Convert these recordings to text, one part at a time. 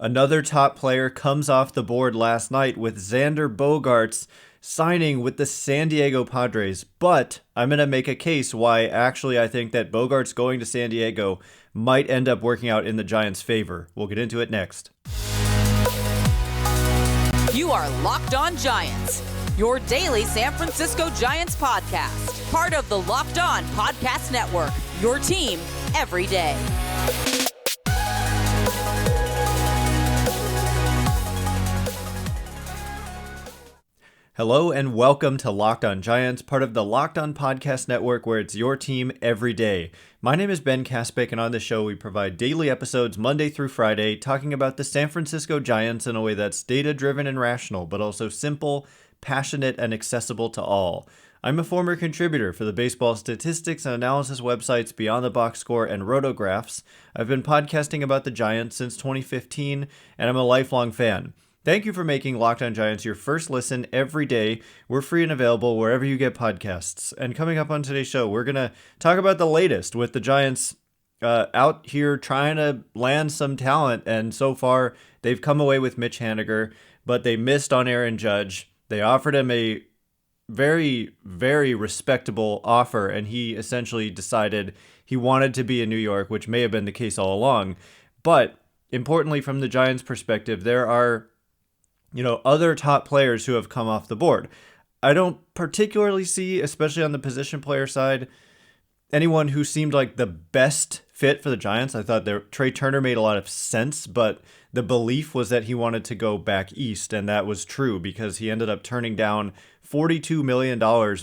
Another top player comes off the board last night with Xander Bogaerts signing with the San Diego Padres. But I'm going to make a case why actually I think that Bogaerts going to San Diego might end up working out in the Giants' favor. We'll get into it next. You are Locked On Giants, your daily San Francisco Giants podcast. Part of the Locked On Podcast Network, your team every day. Hello and welcome to Locked On Giants, part of the Locked On Podcast Network, where it's your team every day. My name is Ben Kaspick, and on the show we provide daily episodes Monday through Friday talking about the San Francisco Giants in a way that's data-driven and rational, but also simple, passionate, and accessible to all. I'm a former contributor for the baseball statistics and analysis websites Beyond the Box Score and Rotographs. I've been podcasting about the Giants since 2015, and I'm a lifelong fan. Thank you for making Locked On Giants your first listen every day. We're free and available wherever you get podcasts. And coming up on today's show, we're going to talk about the latest with the Giants out here trying to land some talent. And so far, they've come away with Mitch Haniger, but they missed on Aaron Judge. They offered him a very, very respectable offer, and he essentially decided he wanted to be in New York, which may have been the case all along. But importantly, from the Giants' perspective, there are other top players who have come off the board. I don't particularly see, especially on the position player side, anyone who seemed like the best fit for the Giants. I thought Trey Turner made a lot of sense, but the belief was that he wanted to go back east, and that was true because he ended up turning down $42 million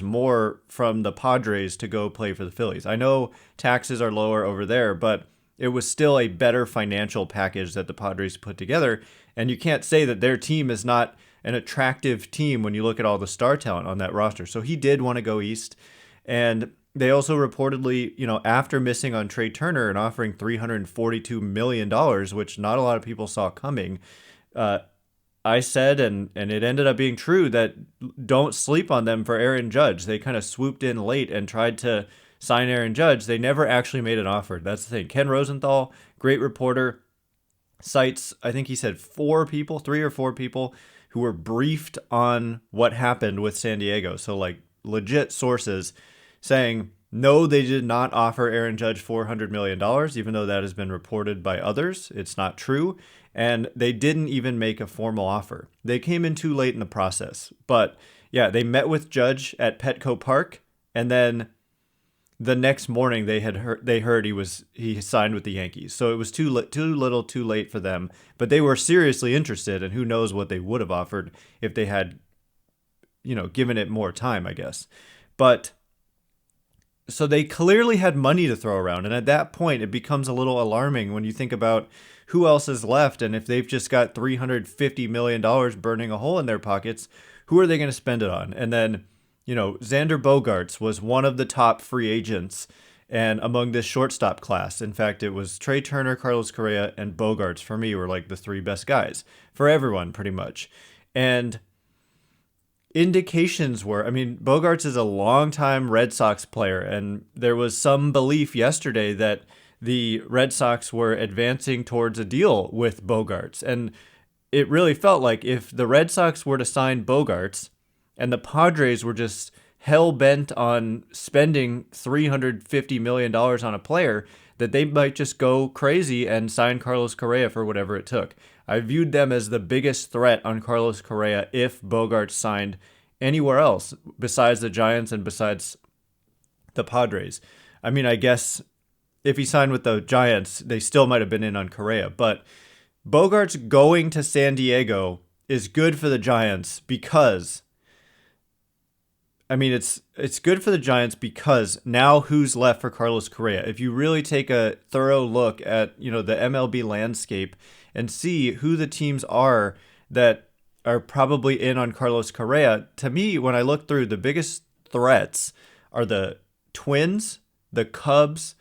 more from the Padres to go play for the Phillies. I know taxes are lower over there, but it was still a better financial package that the Padres put together. And you can't say that their team is not an attractive team when you look at all the star talent on that roster. So he did want to go east. And they also reportedly, after missing on Trey Turner and offering $342 million, which not a lot of people saw coming, I said, and it ended up being true, that don't sleep on them for Aaron Judge. They kind of swooped in late and tried to sign Aaron Judge. They never actually made an offer. That's the thing. Ken Rosenthal, great reporter, cites, I think he said 3 or 4 people who were briefed on what happened with San Diego. So like legit sources saying, no, they did not offer Aaron Judge $400 million, even though that has been reported by others. It's not true. And they didn't even make a formal offer. They came in too late in the process. But yeah, they met with Judge at Petco Park, and then the next morning they heard he signed with the Yankees. So it was too late for them, but they were seriously interested, and who knows what they would have offered if they had given it more time, I guess. But so they clearly had money to throw around, and at that point it becomes a little alarming when you think about who else is left, and if they've just got $350 million burning a hole in their pockets, who are they going to spend it on? And then Xander Bogaerts was one of the top free agents and among this shortstop class. In fact, it was Trey Turner, Carlos Correa, and Bogaerts for me were like the 3 best guys for everyone pretty much. And indications were, Bogaerts is a longtime Red Sox player, and there was some belief yesterday that the Red Sox were advancing towards a deal with Bogaerts. And it really felt like if the Red Sox were to sign Bogaerts, and the Padres were just hell-bent on spending $350 million on a player, that they might just go crazy and sign Carlos Correa for whatever it took. I viewed them as the biggest threat on Carlos Correa if Bogaerts signed anywhere else besides the Giants and besides the Padres. I guess if he signed with the Giants, they still might have been in on Correa. But Bogaerts going to San Diego is good for the Giants because it's good for the Giants because now who's left for Carlos Correa? If you really take a thorough look at, the MLB landscape and see who the teams are that are probably in on Carlos Correa, to me, when I look through, the biggest threats are the Twins, the Cubs,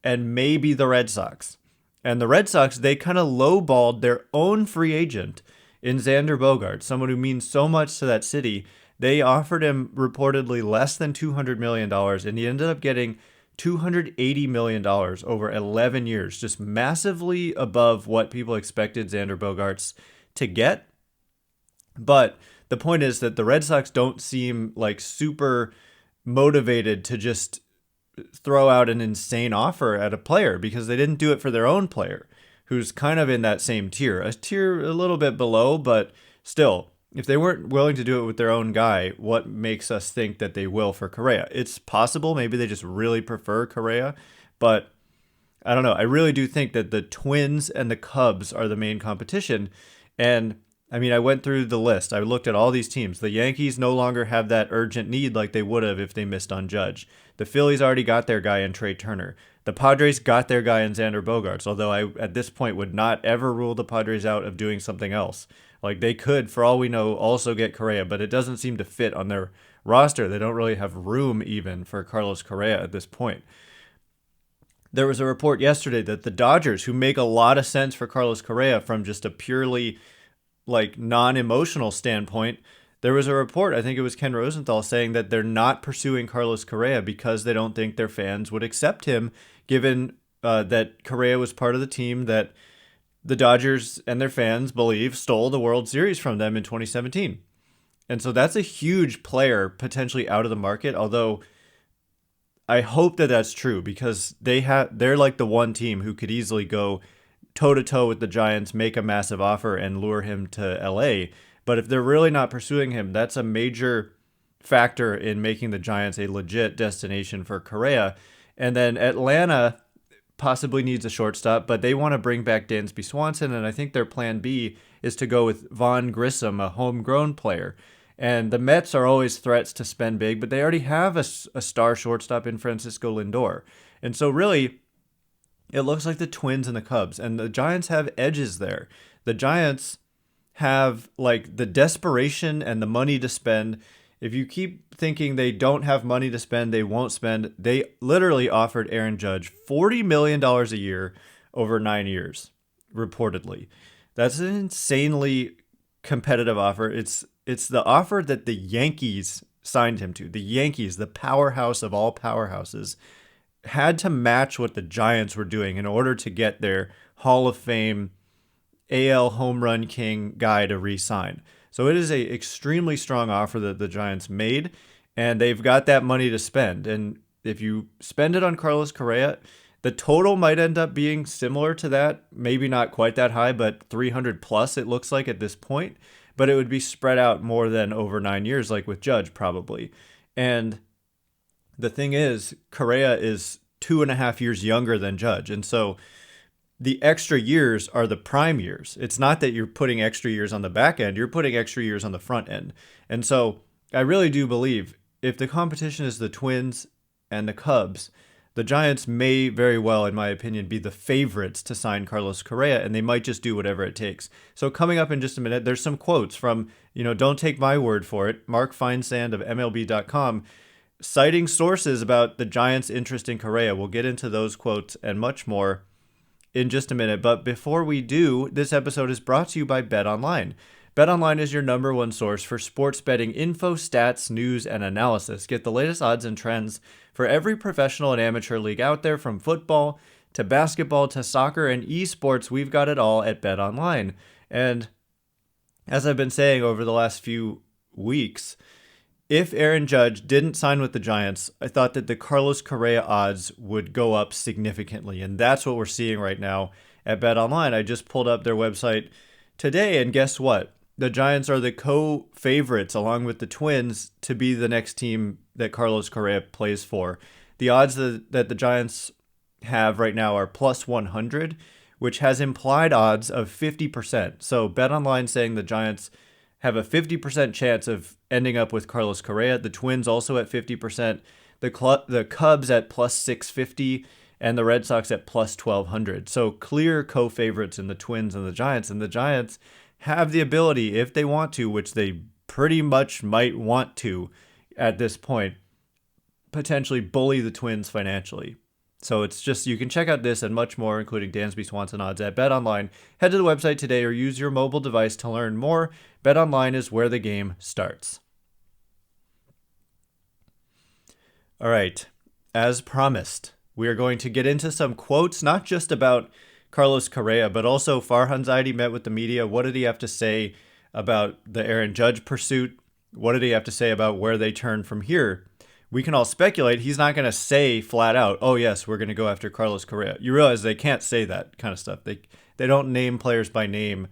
and maybe the Red Sox. And the Red Sox, they kind of lowballed their own free agent in Xander Bogaerts, someone who means so much to that city. They offered him reportedly less than $200 million, and he ended up getting $280 million over 11 years, just massively above what people expected Xander Bogaerts to get. But the point is that the Red Sox don't seem like super motivated to just throw out an insane offer at a player, because they didn't do it for their own player, who's kind of in that same tier, a little bit below, but still, if they weren't willing to do it with their own guy, what makes us think that they will for Correa? It's possible. Maybe they just really prefer Correa, but I don't know. I really do think that the Twins and the Cubs are the main competition. And I mean, I went through the list. I looked at all these teams. The Yankees no longer have that urgent need like they would have if they missed on Judge. The Phillies already got their guy in Trey Turner. The Padres got their guy in Xander Bogaerts, although I, at this point, would not ever rule the Padres out of doing something else. Like, they could, for all we know, also get Correa, but it doesn't seem to fit on their roster. They don't really have room even for Carlos Correa at this point. There was a report yesterday that the Dodgers, who make a lot of sense for Carlos Correa from just a purely like non-emotional standpoint, there was a report, I think it was Ken Rosenthal, saying that they're not pursuing Carlos Correa because they don't think their fans would accept him, given that Correa was part of the team that the Dodgers and their fans believe stole the World Series from them in 2017. And so that's a huge player potentially out of the market, although I hope that that's true, because they're like the one team who could easily go toe-to-toe with the Giants, make a massive offer, and lure him to LA. But if they're really not pursuing him, that's a major factor in making the Giants a legit destination for Correa. And then Atlanta possibly needs a shortstop, but they want to bring back Dansby Swanson, and I think their plan B is to go with Vaughn Grissom, a homegrown player. And the Mets are always threats to spend big, but they already have a star shortstop in Francisco Lindor. And so really, it looks like the Twins and the Cubs, and the Giants have edges there. The Giants have like the desperation and the money to spend. If you keep thinking they don't have money to spend, they won't spend. They literally offered Aaron Judge $40 million a year over 9 years, reportedly. That's an insanely competitive offer. It's the offer that the Yankees signed him to. The Yankees, the powerhouse of all powerhouses, had to match what the Giants were doing in order to get their Hall of Fame AL home run king guy to re-sign. So it is a extremely strong offer that the Giants made, and they've got that money to spend. And if you spend it on Carlos Correa, the total might end up being similar to that, maybe not quite that high, but 300 plus it looks like at this point. But it would be spread out more than over 9 years, like with Judge probably. And the thing is, Correa is 2.5 years younger than Judge. And so the extra years are the prime years. It's not that you're putting extra years on the back end, you're putting extra years on the front end. And so I really do believe if the competition is the Twins and the Cubs, the Giants may very well, in my opinion, be the favorites to sign Carlos Correa, and they might just do whatever it takes. So coming up in just a minute, there's some quotes from, don't take my word for it, Mark Feinsand of MLB.com, citing sources about the Giants' interest in Correa. We'll get into those quotes and much more in just a minute. But before we do, this episode is brought to you by BetOnline. BetOnline is your number one source for sports betting info, stats, news, and analysis. Get the latest odds and trends for every professional and amateur league out there, from football to basketball to soccer and esports. We've got it all at BetOnline. And as I've been saying over the last few weeks, if Aaron Judge didn't sign with the Giants, I thought that the Carlos Correa odds would go up significantly. And that's what we're seeing right now at BetOnline. I just pulled up their website today, and guess what? The Giants are the co-favorites, along with the Twins, to be the next team that Carlos Correa plays for. The odds that the Giants have right now are plus 100, which has implied odds of 50%. So BetOnline saying the Giants have a 50% chance of ending up with Carlos Correa. The Twins also at 50%. The Cubs at plus 650, and the Red Sox at plus 1200. So clear co-favorites in the Twins and the Giants. And the Giants have the ability, if they want to, which they pretty much might want to at this point, potentially bully the Twins financially. So it's just, you can check out this and much more, including Dansby Swanson odds at BetOnline. Head to the website today or use your mobile device to learn more. BetOnline is where the game starts. All right. as promised, we are going to get into some quotes, not just about Carlos Correa, but also Farhan Zaidi met with the media. What did he have to say about the Aaron Judge pursuit? What did he have to say about where they turn from here? We can all speculate. He's not going to say flat out, oh, yes, we're going to go after Carlos Correa. You realize they can't say that kind of stuff. They don't name players by name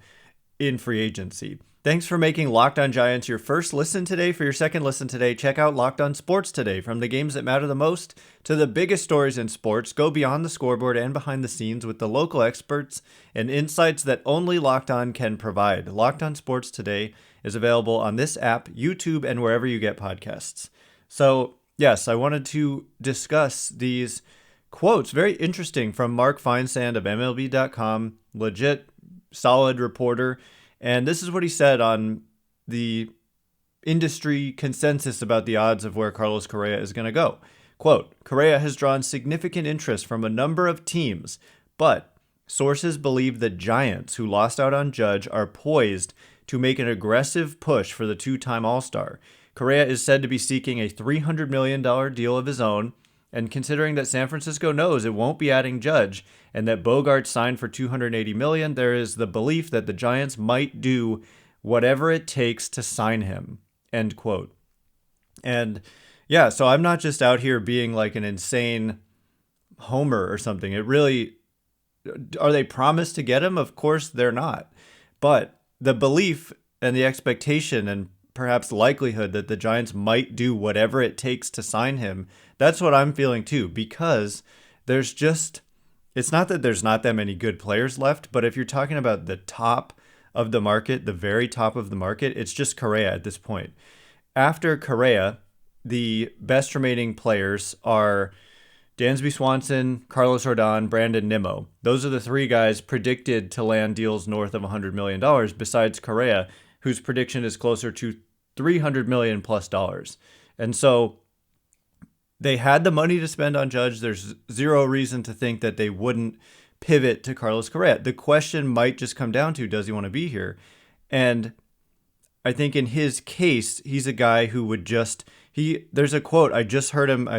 in free agency. Thanks for making Locked On Giants your first listen today. For your second listen today, check out Locked On Sports today. From the games that matter the most to the biggest stories in sports, go beyond the scoreboard and behind the scenes with the local experts and insights that only Locked On can provide. Locked On Sports today is available on this app, YouTube, and wherever you get podcasts. So, yes, I wanted to discuss these quotes. Very interesting from Mark Feinsand of MLB.com, legit, solid reporter. And this is what he said on the industry consensus about the odds of where Carlos Correa is going to go. Quote, Correa has drawn significant interest from a number of teams, but sources believe the Giants, who lost out on Judge, are poised to make an aggressive push for the two-time All-Star. Correa is said to be seeking a $300 million deal of his own, and considering that San Francisco knows it won't be adding Judge and that Bogaerts signed for $280 million, there is the belief that the Giants might do whatever it takes to sign him, end quote. And yeah, so I'm not just out here being like an insane homer or something. It really, are they promised to get him? Of course they're not. But the belief and the expectation and perhaps likelihood that the Giants might do whatever it takes to sign him, that's what I'm feeling too, because there's just, it's not that there's not that many good players left, but if you're talking about the top of the market, the very top of the market, it's just Correa at this point. After Correa, the best remaining players are Dansby Swanson, Carlos Rodon, Brandon Nimmo. Those are the three guys predicted to land deals north of $100 million, besides Correa, whose prediction is closer to $300 million plus dollars. And so they had the money to spend on Judge. There's zero reason to think that they wouldn't pivot to Carlos Correa. The question might just come down to, does he want to be here? And I think in his case, he's a guy who would just, there's a quote, I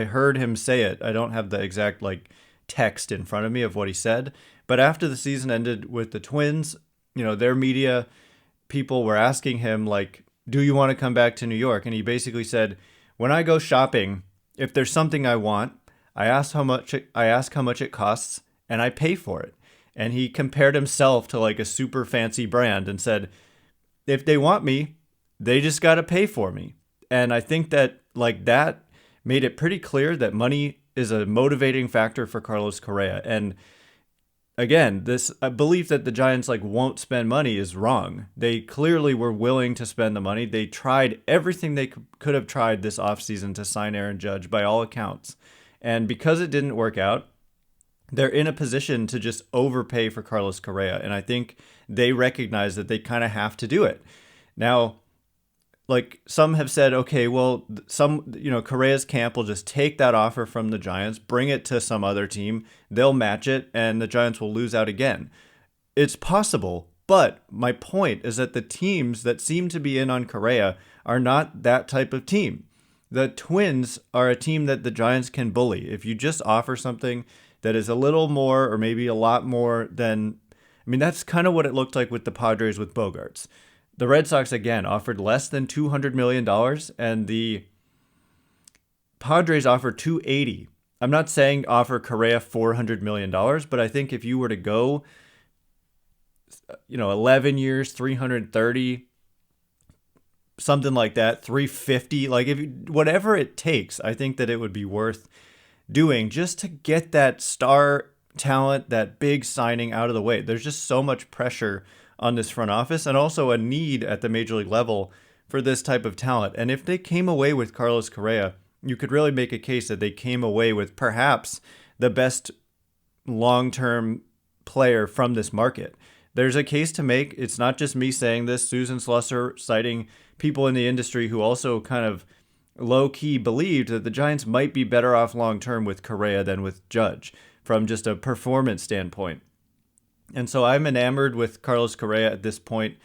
heard him say it. I don't have the exact text in front of me of what he said, but after the season ended with the Twins, their media people were asking him do you want to come back to New York? And he basically said, when I go shopping, if there's something I want, I ask how much it costs and I pay for it. And he compared himself to a super fancy brand and said, if they want me, they just got to pay for me. And I think that that made it pretty clear that money is a motivating factor for Carlos Correa. And again, this belief that the Giants won't spend money is wrong. They clearly were willing to spend the money. They tried everything they could have tried this offseason to sign Aaron Judge by all accounts. And because it didn't work out, they're in a position to just overpay for Carlos Correa. And I think they recognize that they kind of have to do it. Now, some have said, okay, well, Correa's camp will just take that offer from the Giants, bring it to some other team, they'll match it, and the Giants will lose out again. It's possible, but my point is that the teams that seem to be in on Correa are not that type of team. The Twins are a team that the Giants can bully. If you just offer something that is a little more or maybe a lot more than, that's kind of what it looked like with the Padres with Bogaerts. The Red Sox, again, offered less than $200 million, and the Padres offered $280. I'm not saying offer Correa $400 million, but I think if you were to go, 11 years, 330, something like that, 350, whatever it takes, I think that it would be worth doing just to get that star talent, that big signing out of the way. There's just so much pressure on this front office and also a need at the major league level for this type of talent. And if they came away with Carlos Correa, you could really make a case that they came away with perhaps the best long-term player from this market. There's a case to make. It's not just me saying this. Susan Slusser citing people in the industry who also kind of low-key believed that the Giants might be better off long-term with Correa than with Judge from just a performance standpoint. And so I'm enamored with Carlos Correa at this point.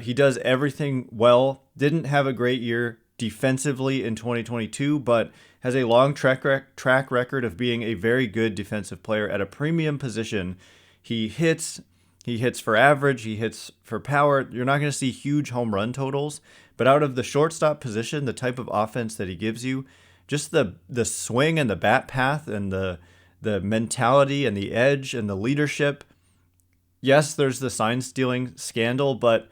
He does everything well. Didn't have a great year. defensively in 2022, but has a long track record of being a very good defensive player at a premium position. He hits for average, he hits for power. You're not going to see huge home run totals, but out of the shortstop position, the type of offense that he gives you, just the swing and the bat path and the mentality and the edge and the leadership. Yes, there's the sign stealing scandal, but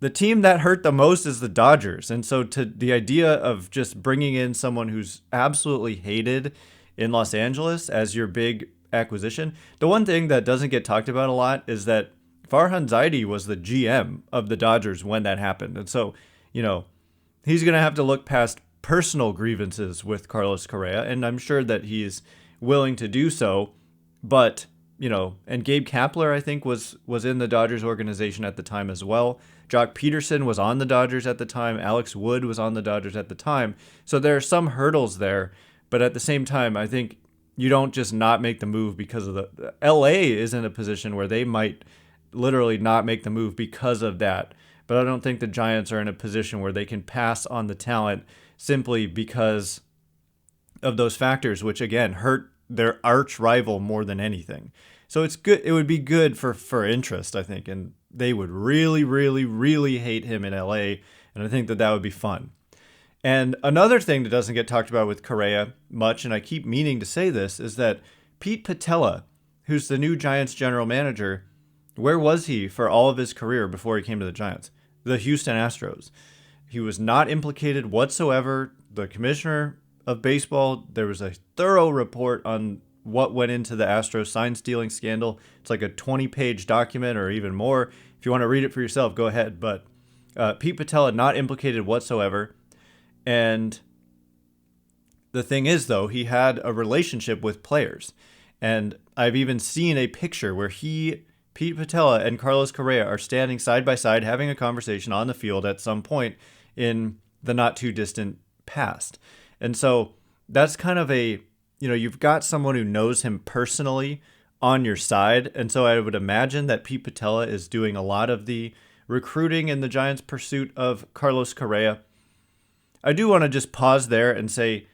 the team that hurt the most is the Dodgers. And so to the idea of just bringing in someone who's absolutely hated in Los Angeles as your big acquisition, the one thing that doesn't get talked about a lot is that Farhan Zaidi was the GM of the Dodgers when that happened. And so, he's going to have to look past personal grievances with Carlos Correa, and I'm sure that he's willing to do so. But, and Gabe Kapler, I think, was in the Dodgers organization at the time as well. Jock Peterson was on the Dodgers at the time. Alex Wood was on the Dodgers at the time. So there are some hurdles there. But at the same time, I think you don't just not make the move because of the LA is in a position where they might literally not make the move because of that. But I don't think the Giants are in a position where they can pass on the talent simply because of those factors, which again hurt their arch rival more than anything. So it's good. It would be good for interest, I think, and they would really, really, really hate him in LA, and I think that would be fun. And another thing that doesn't get talked about with Correa much, and I keep meaning to say this, is that Pete Patella, who's the new Giants general manager, where was he for all of his career before he came to the Giants? The Houston Astros. He was not implicated whatsoever. The commissioner of baseball, there was a thorough report on what went into the Astros sign stealing scandal. It's like a 20-page document or even more. If you want to read it for yourself, go ahead. But Pete Patella not implicated whatsoever. And the thing is, though, he had a relationship with players. And I've even seen a picture where Pete Patella and Carlos Correa are standing side by side having a conversation on the field at some point in the not too distant past. And so that's kind of you've got someone who knows him personally on your side. And so I would imagine that Pete Patella is doing a lot of the recruiting in the Giants' pursuit of Carlos Correa. I do want to just pause there and say,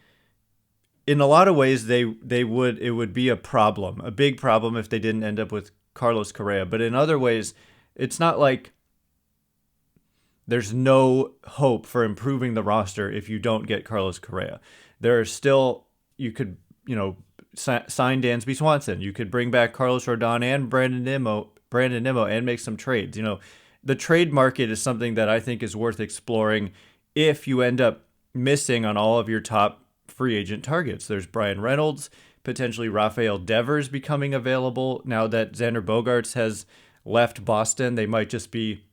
in a lot of ways, it would be a problem, a big problem if they didn't end up with Carlos Correa. But in other ways, it's not like there's no hope for improving the roster if you don't get Carlos Correa. There are still, you could, sign Dansby Swanson. You could bring back Carlos Rodon and Brandon Nimmo and make some trades. The trade market is something that I think is worth exploring if you end up missing on all of your top free agent targets. There's Brian Reynolds, potentially Rafael Devers becoming available. Now that Xander Bogaerts has left Boston, they might just be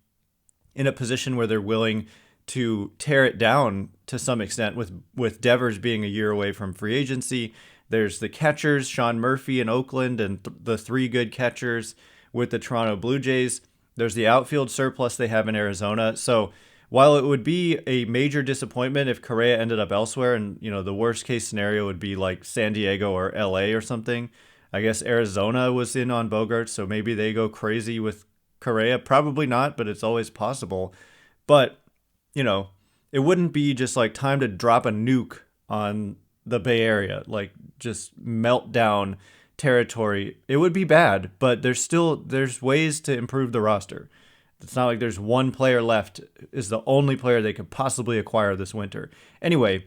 in a position where they're willing to tear it down to some extent, with Devers being a year away from free agency. There's the catchers, Sean Murphy in Oakland, and the three good catchers with the Toronto Blue Jays. There's the outfield surplus they have in Arizona. So while it would be a major disappointment if Correa ended up elsewhere, and the worst case scenario would be like San Diego or LA or something, I guess Arizona was in on Bogaerts, so maybe they go crazy with Correa. Probably not, but it's always possible. But it wouldn't be just like time to drop a nuke on the Bay Area, like just melt down territory. It would be bad, but there's ways to improve the roster. It's not like there's one player left is the only player they could possibly acquire this winter. Anyway,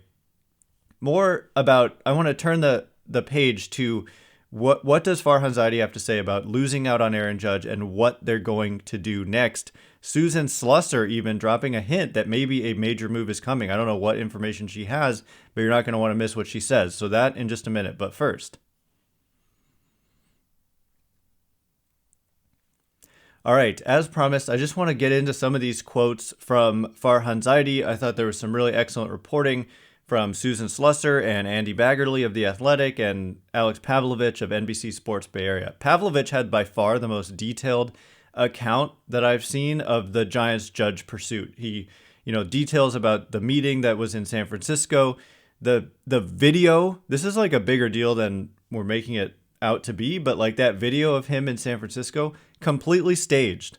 I want to turn the page to what does Farhan Zaidi have to say about losing out on Aaron Judge and what they're going to do next. Susan Slusser even dropping a hint that maybe a major move is coming. I don't know what information she has, but you're not going to want to miss what she says. So that in just a minute. But first, all right, as promised, I just want to get into some of these quotes from Farhan Zaidi. I thought there was some really excellent reporting from Susan Slusser and Andy Baggerly of The Athletic and Alex Pavlovich of NBC Sports Bay Area. Pavlovich had by far the most detailed account that I've seen of the Giants Judge pursuit. He, details about the meeting that was in San Francisco, the video. This is like a bigger deal than we're making it out to be, but like that video of him in San Francisco, completely staged.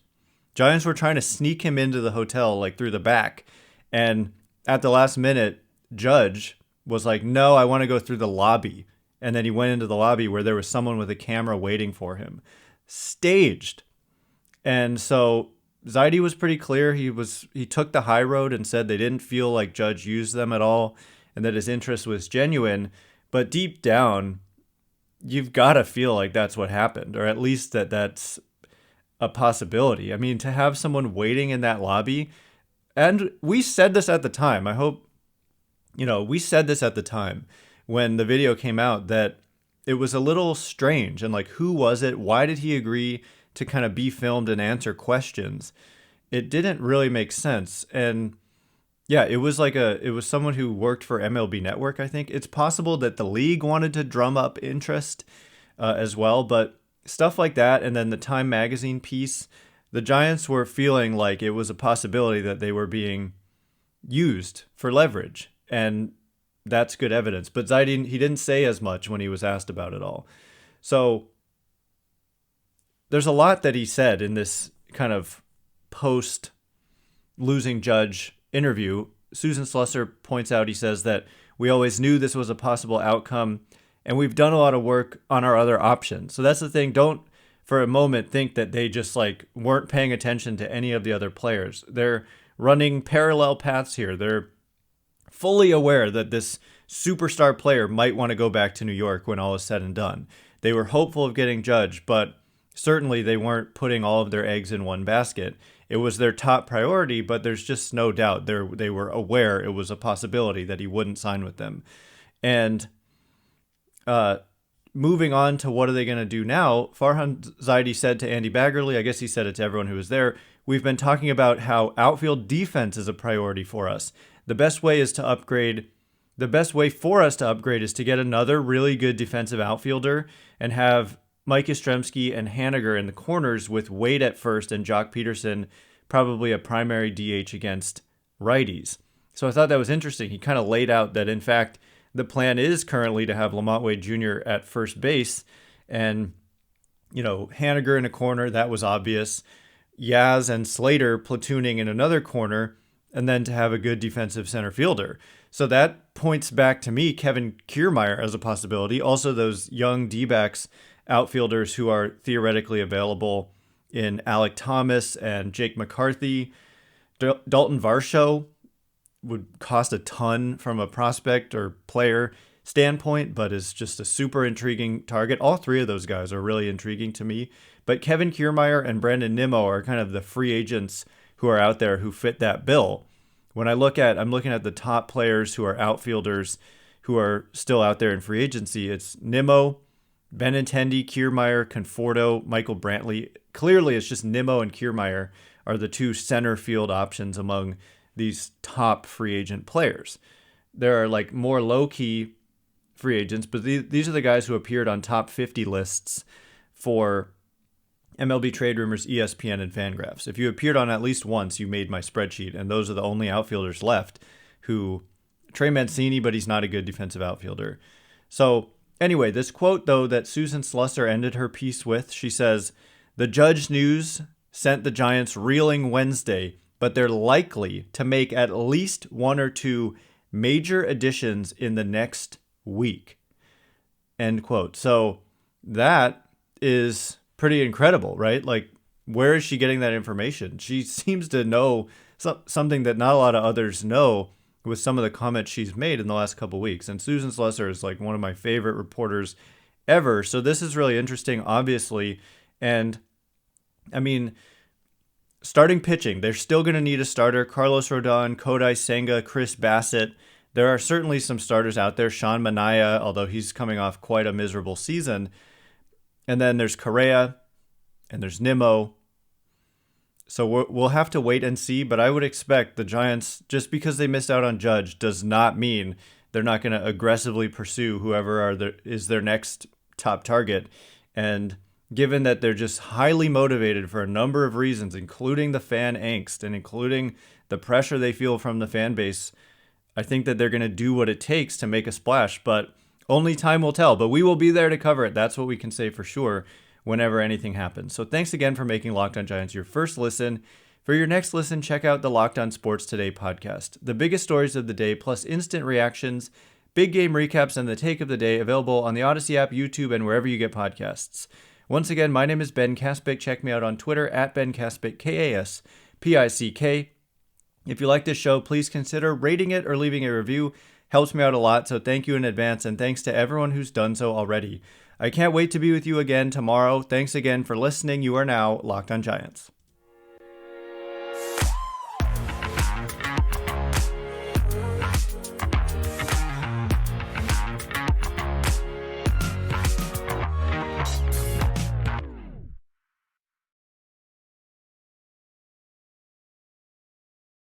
Giants were trying to sneak him into the hotel like through the back, and at the last minute, Judge was like, no, I want to go through the lobby. And then he went into the lobby where there was someone with a camera waiting for him. Staged. And so Zaidi was pretty clear. He took the high road and said they didn't feel like Judge used them at all and that his interest was genuine. But deep down, you've got to feel like that's what happened, or at least that's a possibility. I mean, to have someone waiting in that lobby, and we said this at the time. I hope, we said this at the time when the video came out, that it was a little strange. And like, who was it? Why did he agree to kind of be filmed and answer questions? It didn't really make sense. And yeah, it was someone who worked for MLB Network, I think. It's possible that the league wanted to drum up interest as well, but stuff like that, and then the Time magazine piece, the Giants were feeling like it was a possibility that they were being used for leverage, and that's good evidence. But Zaidi, he didn't say as much when he was asked about it all. So there's a lot that he said in this kind of post-losing Judge interview. Susan Slusser points out, he says that we always knew this was a possible outcome, and we've done a lot of work on our other options. So that's the thing. Don't for a moment think that they just like weren't paying attention to any of the other players. They're running parallel paths here. They're fully aware that this superstar player might want to go back to New York when all is said and done. They were hopeful of getting Judge, but certainly they weren't putting all of their eggs in one basket. It was their top priority, but there's just no doubt they were aware it was a possibility that he wouldn't sign with them. And moving on to what are they going to do now, Farhan Zaidi said to Andy Baggerly, I guess he said it to everyone who was there, we've been talking about how outfield defense is a priority for us. The best way for us to upgrade is to get another really good defensive outfielder and have Mike Yastrzemski and Haniger in the corners with Wade at first and Jock Peterson probably a primary DH against righties. So I thought that was interesting. He kind of laid out that, in fact, the plan is currently to have Lamont Wade Jr. at first base and, Haniger in a corner. That was obvious. Yaz and Slater platooning in another corner, and then to have a good defensive center fielder. So that points back to me, Kevin Kiermaier as a possibility. Also those young D-backs outfielders who are theoretically available in Alec Thomas and Jake McCarthy. Dalton Varsho would cost a ton from a prospect or player standpoint, but is just a super intriguing target. All three of those guys are really intriguing to me. But Kevin Kiermaier and Brandon Nimmo are kind of the free agents who are out there who fit that bill. When I'm looking at the top players who are outfielders who are still out there in free agency, it's Nimmo, Benintendi, Kiermaier, Conforto, Michael Brantley. Clearly, it's just Nimmo and Kiermaier are the two center field options among these top free agent players. There are like more low-key free agents, but these are the guys who appeared on top 50 lists for MLB Trade Rumors, ESPN, and Fangraphs. If you appeared on at least once, you made my spreadsheet, and those are the only outfielders left who... Trey Mancini, but he's not a good defensive outfielder. So anyway, this quote, though, that Susan Slusser ended her piece with, she says, "The Judge news sent the Giants reeling Wednesday, but they're likely to make at least one or two major additions in the next week." End quote. So that is pretty incredible, right? Like, where is she getting that information? She seems to know something that not a lot of others know with some of the comments she's made in the last couple of weeks. And Susan Slusser is like one of my favorite reporters ever. So this is really interesting, obviously. And I mean, starting pitching, they're still going to need a starter. Carlos Rodon, Kodai Senga, Chris Bassett. There are certainly some starters out there. Sean Manaea, although he's coming off quite a miserable season. And then there's Correa and there's Nimmo. So we'll have to wait and see, but I would expect the Giants, just because they missed out on Judge, does not mean they're not going to aggressively pursue whoever is their next top target. And given that they're just highly motivated for a number of reasons, including the fan angst and including the pressure they feel from the fan base, I think that they're going to do what it takes to make a splash, but only time will tell. But we will be there to cover it. That's what we can say for sure whenever anything happens. So thanks again for making Locked On Giants your first listen. For your next listen, check out the Locked On Sports Today podcast. The biggest stories of the day, plus instant reactions, big game recaps, and the take of the day, available on the Odyssey app, YouTube, and wherever you get podcasts. Once again, my name is Ben Kaspick. Check me out on Twitter at Ben Kaspick, Kaspick. If you like this show, please consider rating it or leaving a review. Helps me out a lot, so thank you in advance, and thanks to everyone who's done so already. I can't wait to be with you again tomorrow. Thanks again for listening. You are now Locked On Giants.